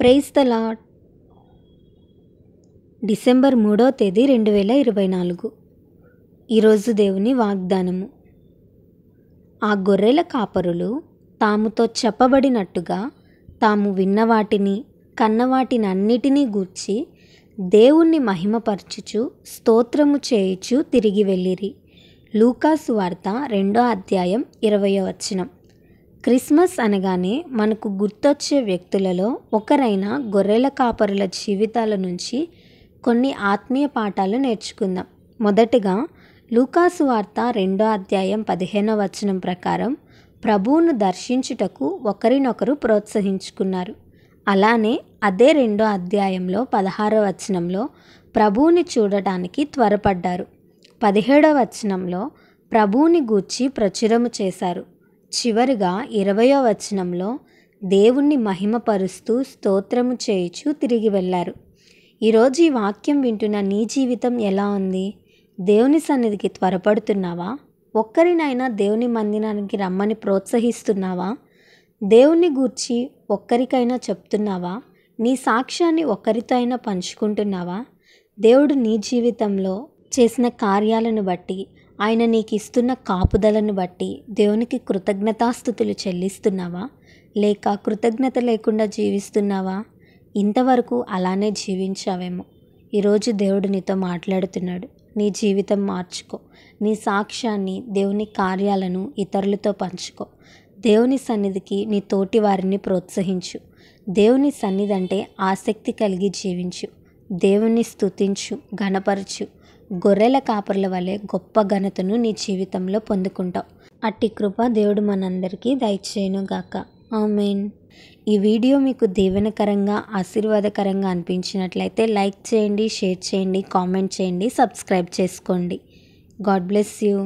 Praise the lord. December 3వ తేదీ 2024. ఈరోజు దేవుని వాగ్దానము. ఆ గొర్రెల కాపరులు తాముతో చెప్పబడినట్టుగా తాము విన్నవాటిని కన్నవాటిని అన్నిటినీ గూర్చి దేవుణ్ణి మహిమపరచుచు స్తోత్రము చేయుచు తిరిగి వెళ్ళిరి. లూకాసు వార్త 2వ అధ్యాయం 20వ వచనం. క్రిస్మస్ అనగానే మనకు గుర్తొచ్చే వ్యక్తులలో ఒకరైన గొర్రెల కాపరుల జీవితాల నుంచి కొన్ని ఆత్మీయ పాఠాలు నేర్చుకుందాం. మొదటగా లూకాసు వార్త 2వ అధ్యాయం 15వ వచనం ప్రకారం ప్రభువును దర్శించుటకు ఒకరినొకరు ప్రోత్సహించుకున్నారు. అలానే అదే 2వ అధ్యాయంలో 16వ వచనంలో ప్రభువుని చూడటానికి త్వరపడ్డారు. 17వ వచనంలో ప్రభువుని గూర్చి ప్రచురము చేశారు. చివరిగా 20వ వచనంలో దేవుణ్ణి మహిమపరుస్తూ స్తోత్రము చేయుచు తిరిగి వెళ్ళారు. ఈరోజు ఈ వాక్యం వింటున్న నీ జీవితం ఎలా ఉంది? దేవుని సన్నిధికి త్వరపడుతున్నావా? ఒక్కరినైనా దేవుని మందిరానికి రమ్మని ప్రోత్సహిస్తున్నావా? దేవుని గూర్చి ఒక్కరికైనా చెప్తున్నావా? నీ సాక్ష్యాన్ని ఒక్కరితో అయినా పంచుకుంటున్నావా? దేవుడు నీ జీవితంలో చేసిన కార్యాలను బట్టి, ఆయన నీకు ఇస్తున్న కాపుదలను బట్టి దేవునికి కృతజ్ఞతాస్తుతులు చెల్లిస్తున్నావా? లేక కృతజ్ఞత లేకుండా జీవిస్తున్నావా? ఇంతవరకు అలానే జీవించావేమో. ఈరోజు దేవుడు నీతో మాట్లాడుతున్నాడు. నీ జీవితం మార్చుకో. నీ సాక్ష్యాన్ని, దేవుని కార్యాలను ఇతరులతో పంచుకో. దేవుని సన్నిధికి నీ తోటి వారిని ప్రోత్సహించు. దేవుని సన్నిధి అంటే ఆసక్తి కలిగి జీవించు. దేవుని స్తుతించు, ఘనపరచు. గొర్రెల కాపర్ల వలె గొప్ప ఘనతను నీ జీవితంలో పొందుకుంటావు. అట్టి కృప దేవుడు మనందరికీ దయచేయునుగాక. ఆమేన్. ఈ వీడియో మీకు దీవెనకరంగా, ఆశీర్వాదకరంగా అనిపించినట్లయితే లైక్ చేయండి, షేర్ చేయండి, కామెంట్ చేయండి, సబ్స్క్రైబ్ చేసుకోండి. God bless you.